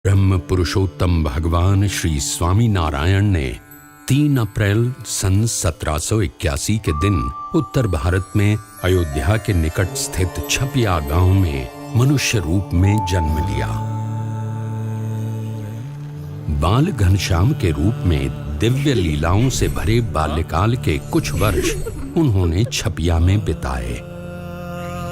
ब्रह्म पुरुषोत्तम भगवान श्री स्वामी नारायण ने 3 अप्रैल सन 1781 के दिन उत्तर भारत में अयोध्या के निकट स्थित छपिया गांव में मनुष्य रूप में जन्म लिया। बाल घनश्याम के रूप में दिव्य लीलाओं से भरे बाल्यकाल के कुछ वर्ष उन्होंने छपिया में बिताए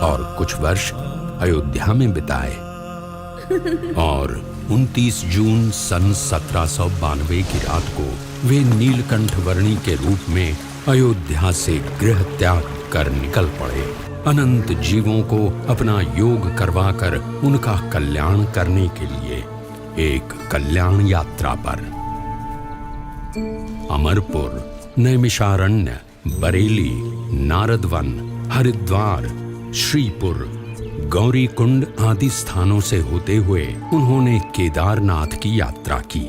और कुछ वर्ष अयोध्या में बिताए और 29 जून सन 1792 की रात को वे नीलकंठ वर्णी के रूप में अयोध्या से गृह त्याग कर निकल पड़े, अनंत जीवों को अपना योग करवाकर उनका कल्याण करने के लिए एक कल्याण यात्रा पर। अमरपुर, नैमिषारण्य, बरेली, नारदवन, हरिद्वार, श्रीपुर, गौरीकुंड आदि स्थानों से होते हुए उन्होंने केदारनाथ की यात्रा की।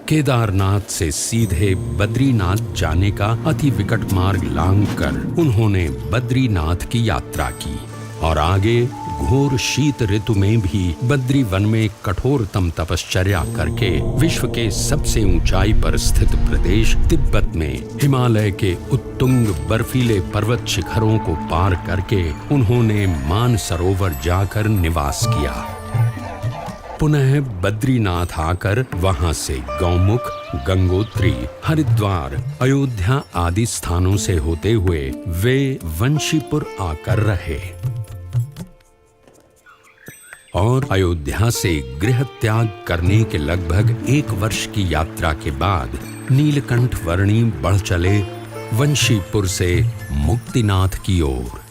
केदारनाथ से सीधे बद्रीनाथ जाने का अति विकट मार्ग लांघकर उन्होंने बद्रीनाथ की यात्रा की और आगे घोर शीत ऋतु में भी बद्री वन में कठोरतम तपश्चर्या करके विश्व के सबसे ऊंचाई पर स्थित प्रदेश तिब्बत में हिमालय के उत्तुंग बर्फीले पर्वत शिखरों को पार करके उन्होंने मानसरोवर जाकर निवास किया। पुनः बद्रीनाथ आकर वहां से गौमुख, गंगोत्री, हरिद्वार, अयोध्या आदि स्थानों से होते हुए वे वंशीपुर आकर रहे और अयोध्या से गृह त्याग करने के लगभग 1 वर्ष की यात्रा के बाद नीलकंठ वर्णी बढ़ चले वंशीपुर से मुक्तिनाथ की ओर।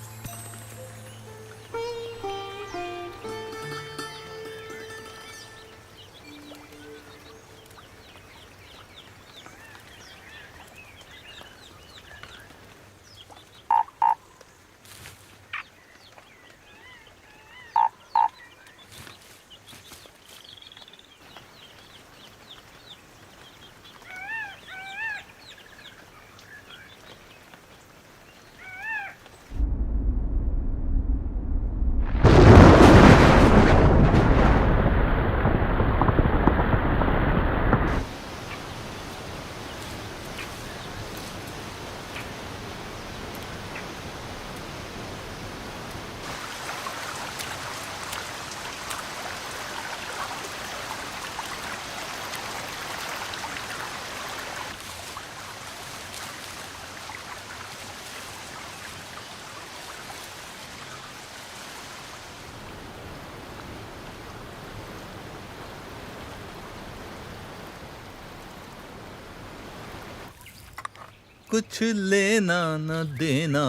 कुछ लेना न देना,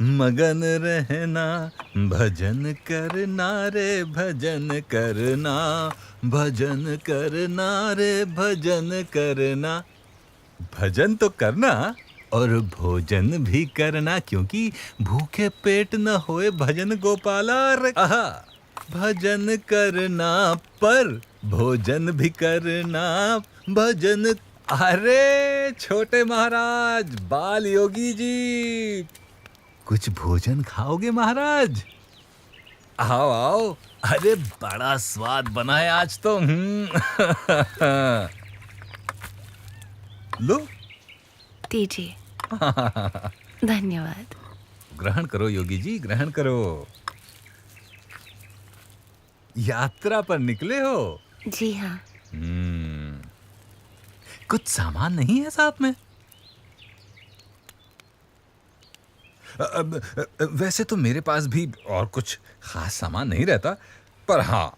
मगन रहना, भजन करना रे भजन करना, भजन करना रे भजन करना। भजन तो करना और भोजन भी करना, क्योंकि भूखे पेट न होए भजन गोपाला रे। आहा, भजन करना पर भोजन भी करना, भजन। अरे छोटे महाराज, बाल योगी जी, कुछ भोजन खाओगे महाराज? आओ आओ, अरे बड़ा स्वाद बना है आज तो। लो दीजिए। धन्यवाद। ग्रहण करो योगी जी, ग्रहण करो। यात्रा पर निकले हो? जी हाँ। कुछ सामान नहीं है साथ में? वैसे तो मेरे पास भी और कुछ खास सामान नहीं रहता, पर हाँ,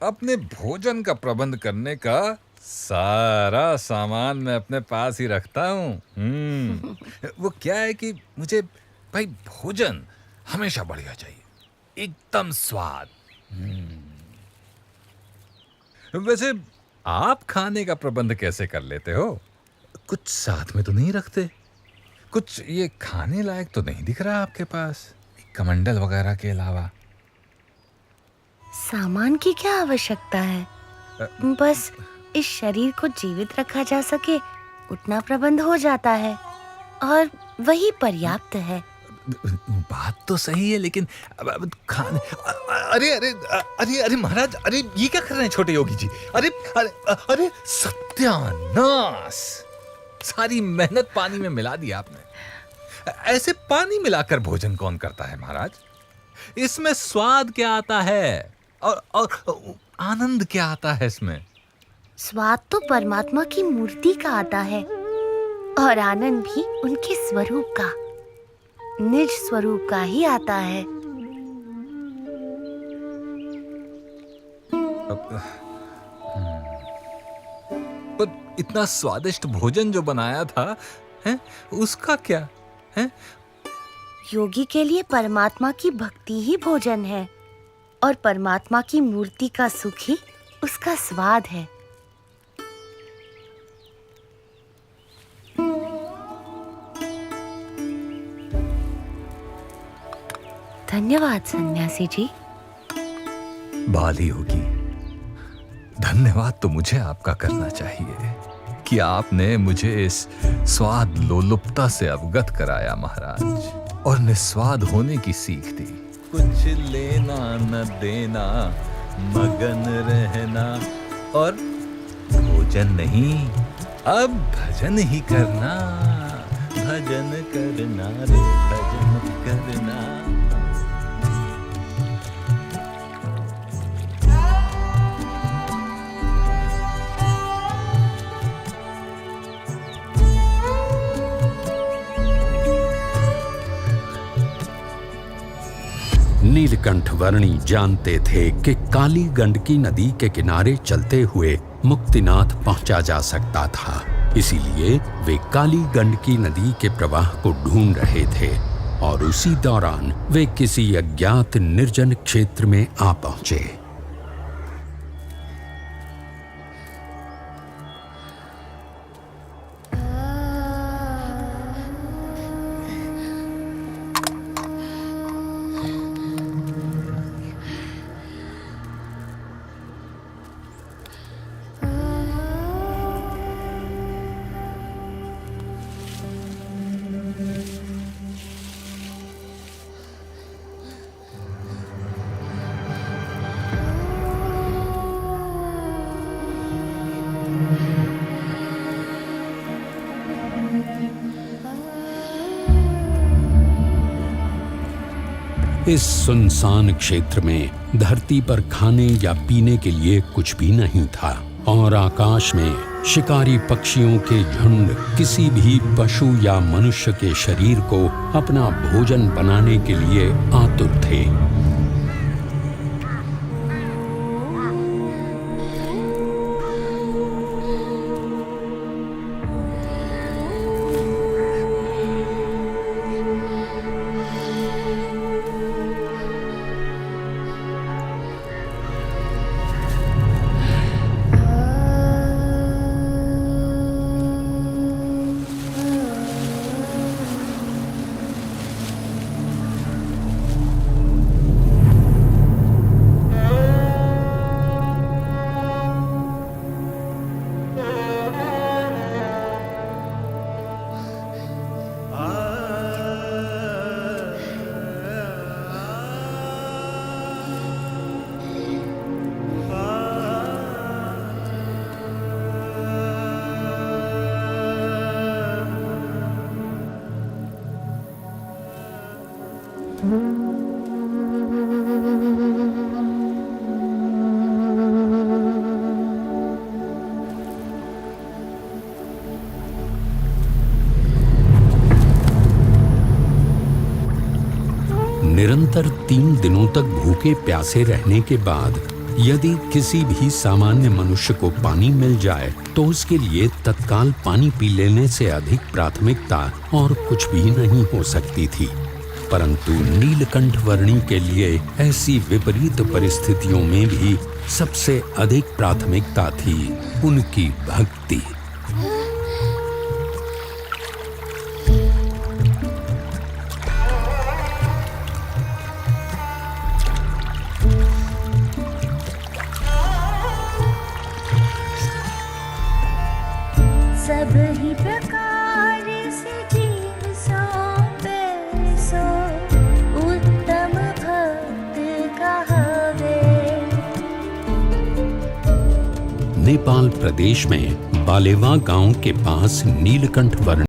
अपने भोजन का प्रबंध करने का सारा सामान मैं अपने पास ही रखता हूँ। वो क्या है कि मुझे भाई भोजन हमेशा बढ़िया चाहिए, एकदम स्वाद। वैसे आप खाने का प्रबंध कैसे कर लेते हो? कुछ साथ में तो नहीं रखते? कुछ ये खाने लायक तो नहीं दिख रहा आपके पास, कमंडल वगैरह के अलावा। सामान की क्या आवश्यकता है? बस इस शरीर को जीवित रखा जा सके उतना प्रबंध हो जाता है और वही पर्याप्त है। बात तो सही है, लेकिन अब खाने अरे अरे अरे अरे महाराज, अरे ये क्या कर रहे हैं छोटे योगी जी? अरे अरे अरे सत्यानाश, सारी मेहनत पानी में मिला दी आपने। ऐसे पानी मिलाकर भोजन कौन करता है महाराज? इसमें स्वाद क्या आता है और आनंद क्या आता है इसमें? स्वाद तो परमात्मा की मूर्ति का आता है और आनंद भी उनके स्वरूप का, निज स्वरूप का ही आता है। पर इतना स्वादिष्ट भोजन जो बनाया था, हैं, उसका क्या है? योगी के लिए परमात्मा की भक्ति ही भोजन है और परमात्मा की मूर्ति का सुख ही उसका स्वाद है। धन्यवाद सन्यासी जी। बाली होगी, धन्यवाद तो मुझे आपका करना चाहिए कि आपने मुझे इस स्वाद लोलुपता से अवगत कराया महाराज, और निस्वाद होने की सीख दी। कुछ लेना न देना, मगन रहना, और भोजन नहीं, अब भजन ही करना। भजन करना रे, भजन करना। नीलकंठ वर्णी जानते थे कि काली गंडकी नदी के किनारे चलते हुए मुक्तिनाथ पहुंचा जा सकता था, इसीलिए वे काली गंडकी नदी के प्रवाह को ढूंढ रहे थे और उसी दौरान वे किसी अज्ञात निर्जन क्षेत्र में आ पहुंचे। इस सुनसान क्षेत्र में धरती पर खाने या पीने के लिए कुछ भी नहीं था और आकाश में शिकारी पक्षियों के झुंड किसी भी पशु या मनुष्य के शरीर को अपना भोजन बनाने के लिए आतुर थे। निरंतर 3 दिनों तक भूखे प्यासे रहने के बाद यदि किसी भी सामान्य मनुष्य को पानी मिल जाए तो उसके लिए तत्काल पानी पी लेने से अधिक प्राथमिकता और कुछ भी नहीं हो सकती थी। परंतु नीलकंठ वर्णी के लिए ऐसी विपरीत परिस्थितियों में भी सबसे अधिक प्राथमिकता थी उनकी भक्ति। सब ही प्रकार से जीव सौंपे सो नेपाल प्रदेश में बालेवा गांव के पास नीलकंठ वर्ण